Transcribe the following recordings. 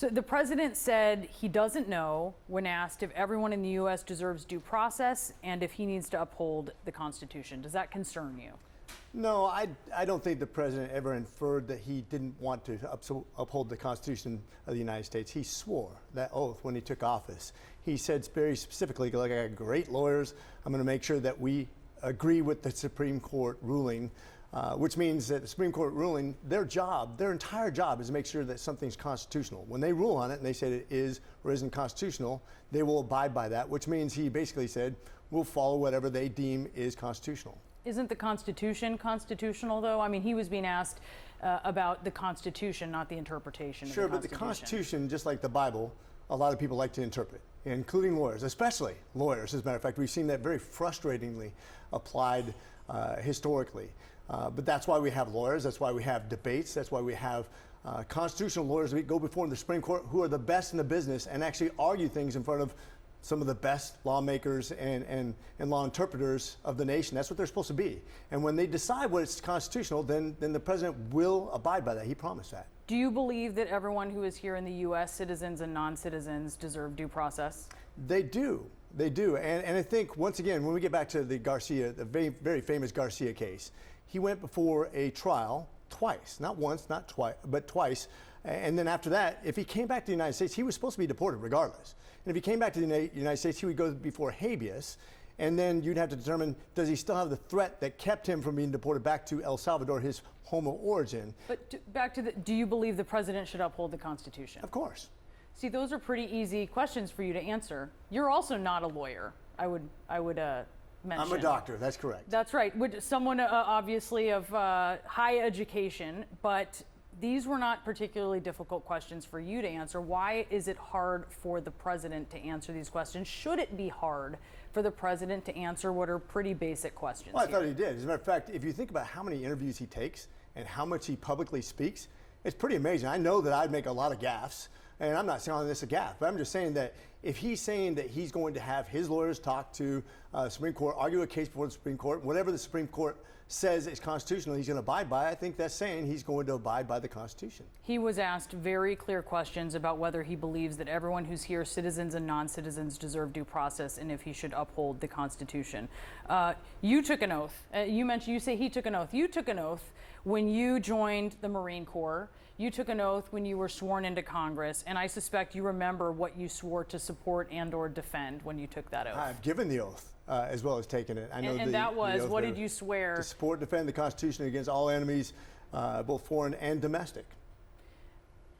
So the president said he doesn't know when asked if everyone in the U.S. deserves due process and if he needs to uphold the Constitution. Does that concern you? No, I don't think the president ever inferred that he didn't want to uphold the Constitution of the United States. He swore that oath when he took office. He said very specifically, like, I got great lawyers. I'm going to make sure that we agree with the Supreme Court ruling, which means that the Supreme Court ruling, their entire job is to make sure that something's constitutional. When they rule on it and they say it is or isn't constitutional, they will abide by that, which means he basically said, we'll follow whatever they deem is constitutional. Isn't the Constitution constitutional, though? I mean, he was being asked about the Constitution, not the interpretation of the Constitution. Sure, but the Constitution, just like the Bible, a lot of people like to interpret, including lawyers, especially lawyers. As a matter of fact, we've seen that very frustratingly applied historically. But that's why we have lawyers. That's why we have debates. That's why we have constitutional lawyers that go before the Supreme Court who are the best in the business and actually argue things in front of some of the best lawmakers and law interpreters of the nation. That's what they're supposed to be. And when they decide what is constitutional, then the president will abide by that. He promised that. Do you believe that everyone who is here in the U.S., citizens and non-citizens, deserve due process? They do. They do. And I think, once again, when we get back to the Garcia, the very, very famous Garcia case, he went before a trial twice, not once, not twice, but twice. And then after that, if he came back to the United States, he was supposed to be deported regardless. And if he came back to the United States, he would go before habeas. And then you'd have to determine, does he still have the threat that kept him from being deported back to El Salvador, his home of origin? But back to do you believe the president should uphold the Constitution? Of course. See, those are pretty easy questions for you to answer. You're also not a lawyer, I would mention. I'm a doctor, that's correct. That's right. Someone obviously of high education, but these were not particularly difficult questions for you to answer. Why is it hard for the president to answer these questions? Should it be hard for the president to answer what are pretty basic questions? Well, I thought he did. As a matter of fact, if you think about how many interviews he takes and how much he publicly speaks, it's pretty amazing. I know that I'd make a lot of gaffes, and I'm not calling this a gaffe, but I'm just saying that if he's saying that he's going to have his lawyers talk to the Supreme Court, argue a case before the Supreme Court, whatever the Supreme Court says is constitutional, he's going to abide by, I think that's saying he's going to abide by the Constitution. He was asked very clear questions about whether he believes that everyone who's here, citizens and non-citizens, deserve due process and if he should uphold the Constitution. You took an oath. You say he took an oath. You took an oath when you joined the Marine Corps. You took an oath when you were sworn into Congress, and I suspect you remember what you swore to support and or defend when you took that oath. I've given the oath as well as taken it. I know and that was, what did you swear? To support and defend the Constitution against all enemies, both foreign and domestic.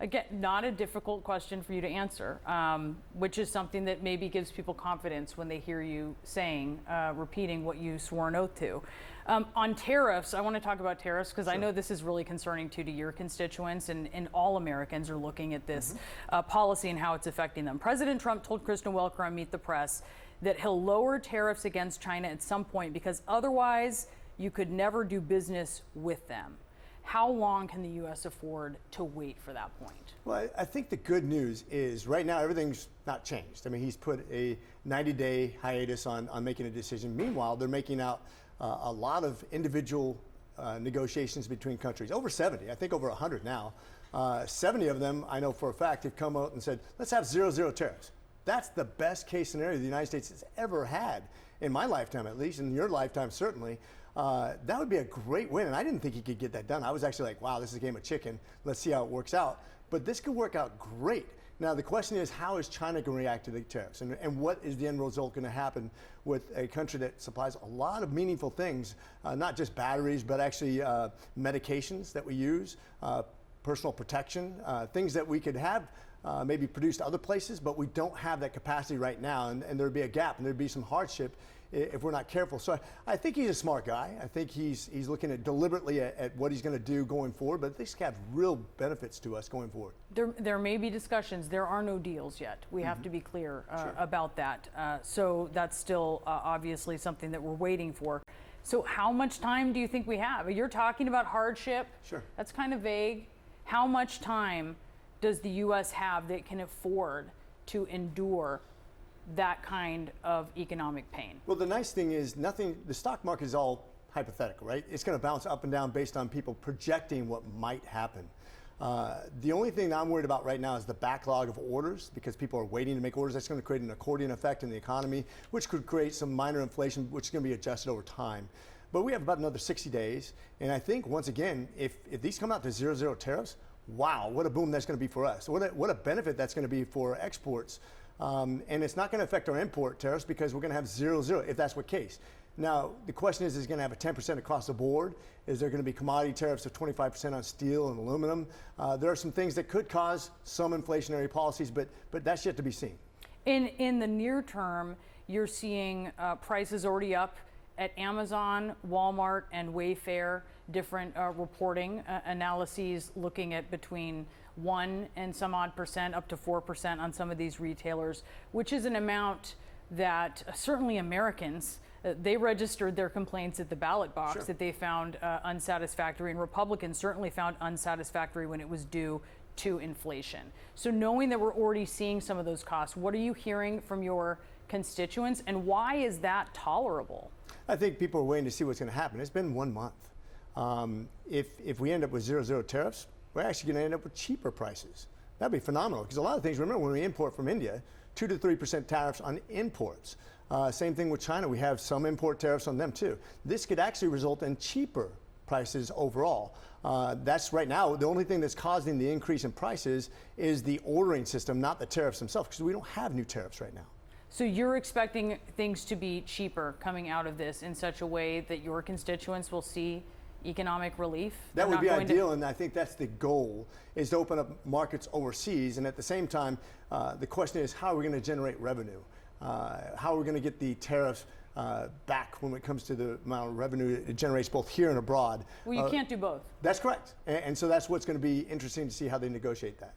Again, not a difficult question for you to answer, which is something that maybe gives people confidence when they hear you saying, repeating what you swore an oath to. On tariffs, I want to talk about tariffs because I know this is really concerning to your constituents, and all Americans are looking at this policy and how it's affecting them. President Trump told Kristen Welker on Meet the Press that he'll lower tariffs against China at some point because otherwise you could never do business with them. How long can the U.S. afford to wait for that point? Well, I think the good news is right now everything's not changed. I mean, he's put a 90-day hiatus on making a decision. Meanwhile, they're making out a lot of individual negotiations between countries. Over 70, I think over 100 now. 70 of them, I know for a fact, have come out and said, let's have 0-0 tariffs. That's the best case scenario the United States has ever had, in my lifetime at least, in your lifetime certainly. That would be a great win, and I didn't think he could get that done. I was actually like, wow, this is a game of chicken. Let's see how it works out. But this could work out great. Now, the question is, how is China going to react to the tariffs? And what is the end result going to happen with a country that supplies a lot of meaningful things, not just batteries, but actually medications that we use, personal protection, things that we could have maybe produced other places, but we don't have that capacity right now, and there would be a gap, and there would be some hardship if we're not careful. So I think he's a smart guy. I think he's looking at deliberately at what he's going to do going forward, but this could have real benefits to us going forward. There may be discussions. There are no deals yet. We have to be clear about that. So that's still obviously something that we're waiting for. So how much time do you think we have? You're talking about hardship. Sure. That's kind of vague. How much time does the U.S. have that can afford to endure that kind of economic pain? Well, the nice thing is the stock market is all hypothetical, right? It's going to bounce up and down based on people projecting what might happen. The only thing that I'm worried about right now is the backlog of orders, because people are waiting to make orders. That's going to create an accordion effect in the economy, which could create some minor inflation, which is going to be adjusted over time. But we have about another 60 days. And I think, once again, if these come out to 0-0 tariffs, wow, what a boom that's going to be for us. What a benefit that's going to be for exports. And it's not going to affect our import tariffs because we're going to have 0-0 if that's the case. Now, the question is it going to have a 10% across the board? Is there going to be commodity tariffs of 25% on steel and aluminum? There are some things that could cause some inflationary policies, but that's yet to be seen. In the near term, you're seeing prices already up at Amazon, Walmart, and Wayfair, different reporting analyses looking at between 1 and some odd percent up to 4% on some of these retailers, which is an amount that certainly Americans, they registered their complaints at the ballot box. Sure. That they found unsatisfactory, and Republicans certainly found unsatisfactory when it was due to inflation. So knowing that we're already seeing some of those costs, what are you hearing from your constituents, and why is that tolerable? I think people are waiting to see what's going to happen. It's been 1 month. If we end up with 0-0 tariffs, we're actually going to end up with cheaper prices. That'd be phenomenal, because a lot of things, remember when we import from India, 2 to 3% tariffs on imports. Same thing with China. We have some import tariffs on them too. This could actually result in cheaper prices overall. That's right now, the only thing that's causing the increase in prices is the ordering system, not the tariffs themselves, because we don't have new tariffs right now. So you're expecting things to be cheaper coming out of this in such a way that your constituents will see economic relief? That would be ideal, and I think that's the goal, is to open up markets overseas. And at the same time, the question is, how are we going to generate revenue? How are we going to get the tariffs back when it comes to the amount of revenue it generates both here and abroad? Well, you can't do both. That's correct. And so that's what's going to be interesting to see how they negotiate that.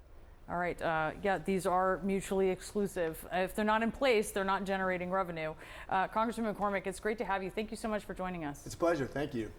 All right. Yeah, these are mutually exclusive. If they're not in place, they're not generating revenue. Congressman McCormick, it's great to have you. Thank you so much for joining us. It's a pleasure. Thank you.